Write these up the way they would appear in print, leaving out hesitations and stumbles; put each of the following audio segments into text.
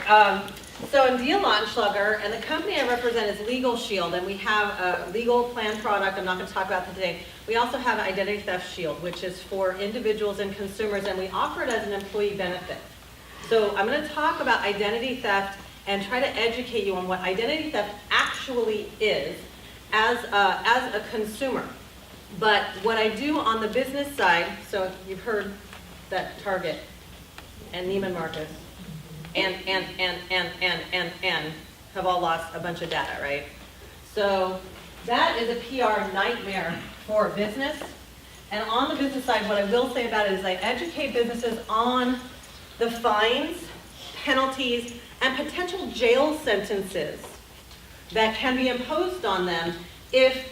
So I'm Lautenschlager, and the company I represent is Legal Shield, and we have a legal plan product I'm not going to talk about today. We also have Identity Theft Shield, which is for individuals and consumers, and we offer it as an employee benefit. So I'm going to talk about identity theft and try to educate you on what identity theft actually is as a consumer. But what I do on the business side, so you've heard that Target and Neiman Marcus and have all lost a bunch of data, right? So that is a PR nightmare for business. And on the business side, what I will say about it is I educate businesses on the fines, penalties, and potential jail sentences that can be imposed on them if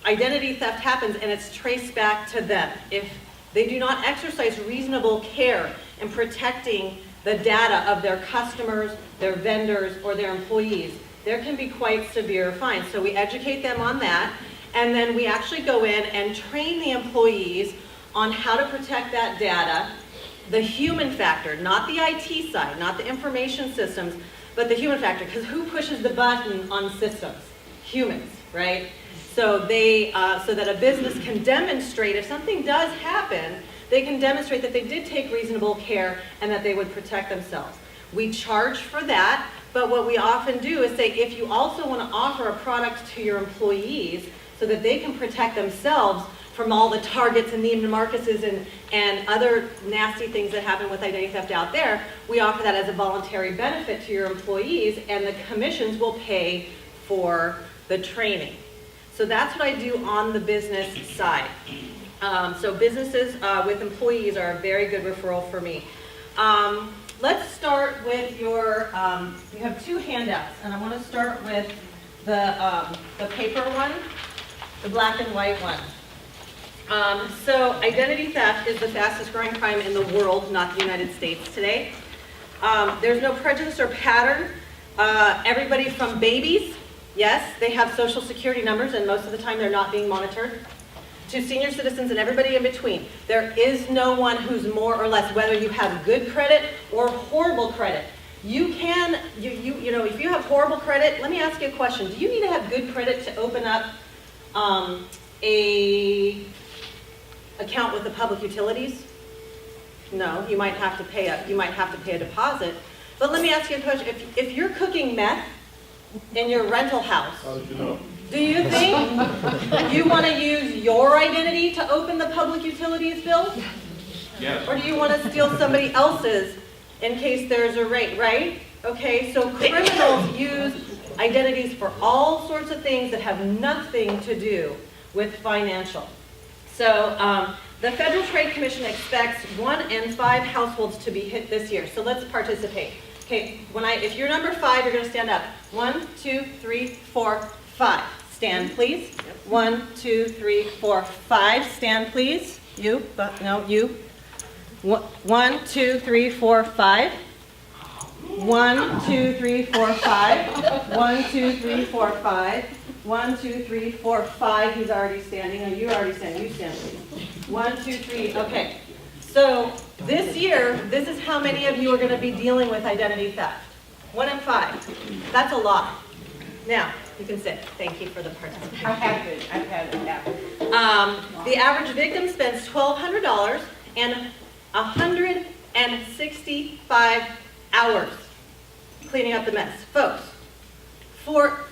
identity theft happens and it's traced back to them. If they do not exercise reasonable care in protecting the data of their customers, their vendors, or their employees, there can be quite severe fines. So we educate them on that, and then we actually go in and train the employees on how to protect that data, the human factor, not the IT side, not the information systems, but the human factor, because who pushes the button on systems? Humans, right? So so that a business can demonstrate, if something does happen, they can demonstrate that they did take reasonable care and that they would protect themselves. We charge for that, but what we often do is say, if you also want to offer a product to your employees so that they can protect themselves from all the Targets and Neiman Marcuses and other nasty things that happen with identity theft out there, we offer that as a voluntary benefit to your employees, and the commissions will pay for the training. So that's what I do on the business side. So businesses with employees are a very good referral for me. Let's start with your, you have two handouts, and I want to start with the paper one, the black and white one. So identity theft is the fastest growing crime in the world, not the United States today. There's no prejudice or pattern. Everybody from babies, yes, they have social security numbers, and most of the time they're not being monitored, to senior citizens and everybody in between. There is no one who's more or less, whether you have good credit or horrible credit. You can, you know, if you have horrible credit, let me ask you a question. Do you need to have good credit to open up a account with the public utilities? No, you might have to pay a deposit. But let me ask you a question. If you're cooking meth in your rental house, how did you know? do you think you want to use your identity to open the public utilities bill? Yes. Or do you want to steal somebody else's in case there's a rate, right? Okay, so criminals use identities for all sorts of things that have nothing to do with financial. So the Federal Trade Commission expects 1 in 5 households to be hit this year. So let's participate. Okay, if you're number 5, you're going to stand up. 1, 2, 3, 4, 5. Stand, please. 1, 2, 3, 4, 5. Stand, please. You, no, you. 1, 2, 3, 4, 5. 1, 2, 3, 4, 5. 1, 2, 3, 4, 5. 1, 2, 3, 4, 5. He's already standing. No, you're already standing. You stand, please. 1, 2, 3. Okay. So this year, this is how many of you are going to be dealing with identity theft. 1 in 5. That's a lot. Now, you can sit. Thank you for the participation. I've had it, yeah. The average victim spends $1,200 and 165 hours cleaning up the mess. Folks,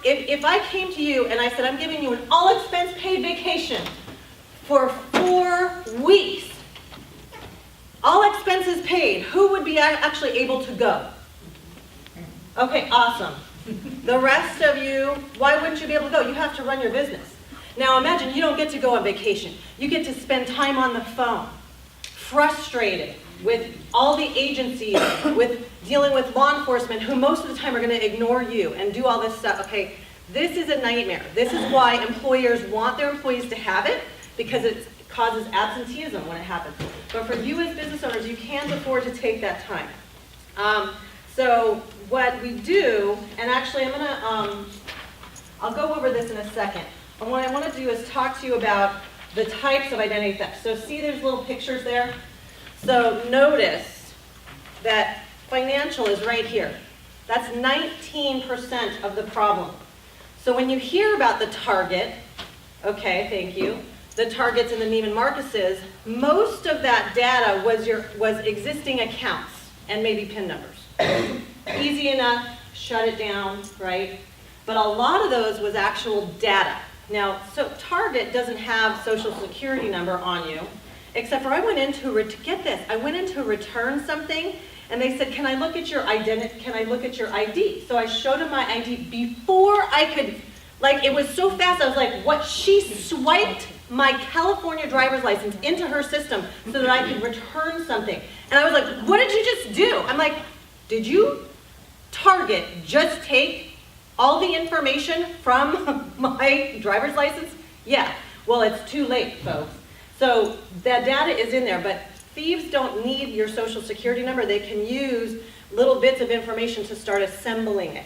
if I came to you and I said, I'm giving you an all-expense paid vacation for 4 weeks, all expenses paid, who would be actually able to go? Okay, awesome. The rest of you, why wouldn't you be able to go? You have to run your business. Now imagine you don't get to go on vacation. You get to spend time on the phone, frustrated with all the agencies, with dealing with law enforcement, who most of the time are going to ignore you and do all this stuff. Okay, this is a nightmare. This is why employers want their employees to have it, because it causes absenteeism when it happens. But for you as business owners, you can't afford to take that time. So what we do, and actually I'll go over this in a second. And what I want to do is talk to you about the types of identity theft. So see there's little pictures there? So notice that financial is right here. That's 19% of the problem. So when you hear about the Target, okay, thank you, the Targets and the Neiman Marcuses, most of that data was existing accounts and maybe PIN numbers. Easy enough, shut it down, right? But a lot of those was actual data. Now, so Target doesn't have social security number on you, except for I went in to return something, and they said, can I look at your identity, can I look at your ID? So I showed them my ID before I could, like, it was so fast, I was like, what? She swiped my California driver's license into her system so that I could return something. And I was like, what did you just do? I'm like, did you, Target, just take all the information from my driver's license? Yeah. Well, it's too late, folks. So that data is in there, but thieves don't need your social security number. They can use little bits of information to start assembling it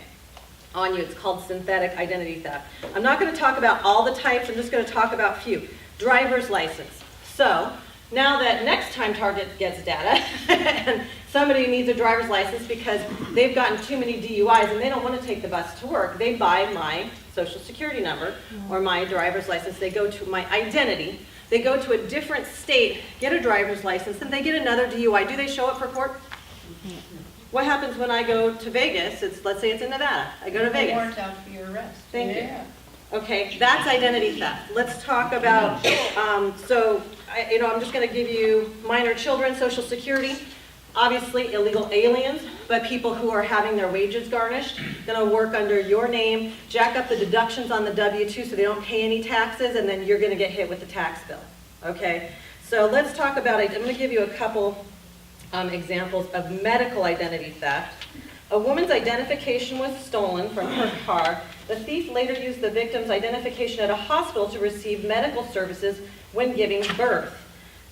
on you. It's called synthetic identity theft. I'm not going to talk about all the types. I'm just going to talk about a few. Driver's license. So now that next time Target gets data and somebody needs a driver's license because they've gotten too many DUIs and they don't want to take the bus to work, they buy my social security number or my driver's license. They go to my identity. They go to a different state, get a driver's license, and they get another DUI. Do they show up for court? What happens when I go to Vegas? Let's say it's in Nevada. I go to Vegas. Warrant out for your arrest. Thank you. Okay, that's identity theft. Let's talk about, I'm just going to give you minor children, Social Security, obviously illegal aliens, but people who are having their wages garnished, going to work under your name, jack up the deductions on the W-2 so they don't pay any taxes, and then you're going to get hit with the tax bill. Okay, so let's talk about, I'm going to give you a couple examples of medical identity theft. A woman's identification was stolen from her car. The thief later used the victim's identification at a hospital to receive medical services when giving birth.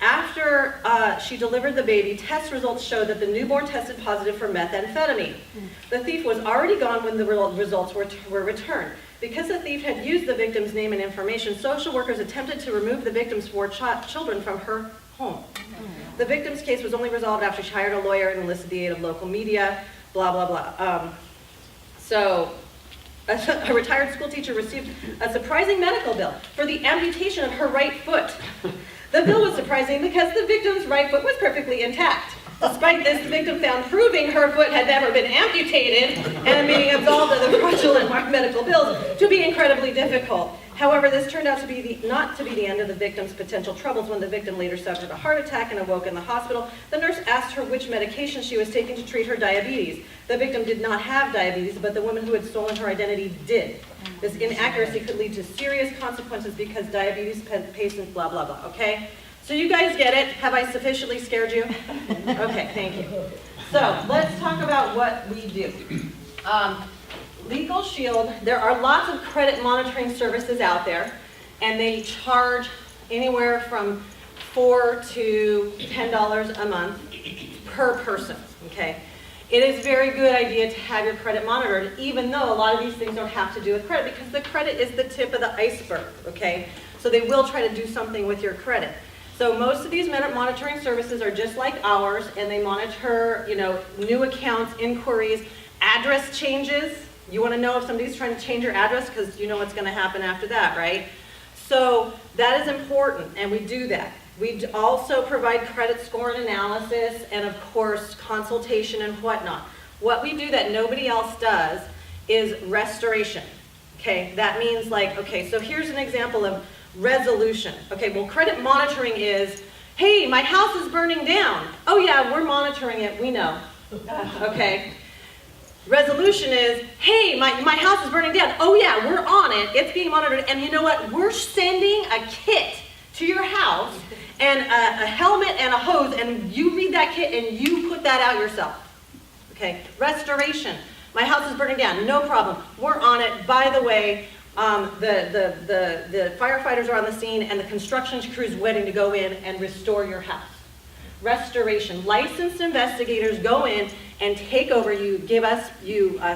After she delivered the baby, test results showed that the newborn tested positive for methamphetamine. The thief was already gone when the results were returned. Because the thief had used the victim's name and information, social workers attempted to remove the victim's 4 children from her home. The victim's case was only resolved after she hired a lawyer and enlisted the aid of local media, blah, blah, blah. A retired school teacher received a surprising medical bill for the amputation of her right foot. The bill was surprising because the victim's right foot was perfectly intact. Despite this, the victim found proving her foot had never been amputated and being absolved of the fraudulent medical bills to be incredibly difficult. However, this turned out to be not to be the end of the victim's potential troubles when the victim later suffered a heart attack and awoke in the hospital. The nurse asked her which medication she was taking to treat her diabetes. The victim did not have diabetes, but the woman who had stolen her identity did. This inaccuracy could lead to serious consequences because diabetes patients, blah, blah, blah, okay? So you guys get it? Have I sufficiently scared you? Okay, thank you. So let's talk about what we do. Legal Shield, there are lots of credit monitoring services out there, and they charge anywhere from $4 to $10 a month per person, okay? It is a very good idea to have your credit monitored, even though a lot of these things don't have to do with credit, because the credit is the tip of the iceberg, okay? So they will try to do something with your credit. So most of these monitoring services are just like ours, and they monitor, new accounts, inquiries, address changes. You want to know if somebody's trying to change your address because you know what's going to happen after that, right? So that is important, and we do that. We also provide credit score and analysis and, of course, consultation and whatnot. What we do that nobody else does is restoration, okay? That means so here's an example of resolution. Okay, well, credit monitoring is, hey, my house is burning down. Oh, yeah, we're monitoring it. We know. Okay. Resolution is, hey, my house is burning down. Oh, yeah, we're on it. It's being monitored. And you know what? We're sending a kit to your house and a helmet and a hose, and you read that kit and you put that out yourself. Okay. Restoration. My house is burning down. No problem. We're on it. By the way, the firefighters are on the scene and the construction crew is waiting to go in and restore your house. Restoration. Licensed investigators go in and take over. You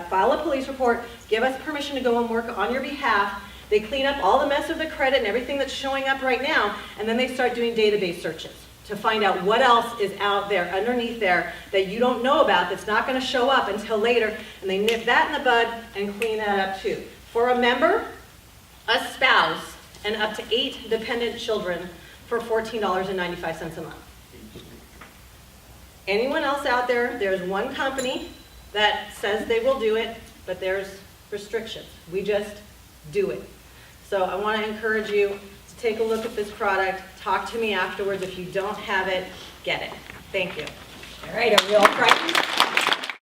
file a police report, give us permission to go and work on your behalf. They clean up all the mess of the credit and everything that's showing up right now, and then they start doing database searches to find out what else is out there, underneath there, that you don't know about, that's not going to show up until later, and they nip that in the bud and clean that up too. For a member, a spouse, and up to 8 dependent children for $14.95 a month. Anyone else out there, there's one company that says they will do it, but there's restrictions. We just do it. So I want to encourage you to take a look at this product. Talk to me afterwards. If you don't have it, get it. Thank you. All right, are we all frightened?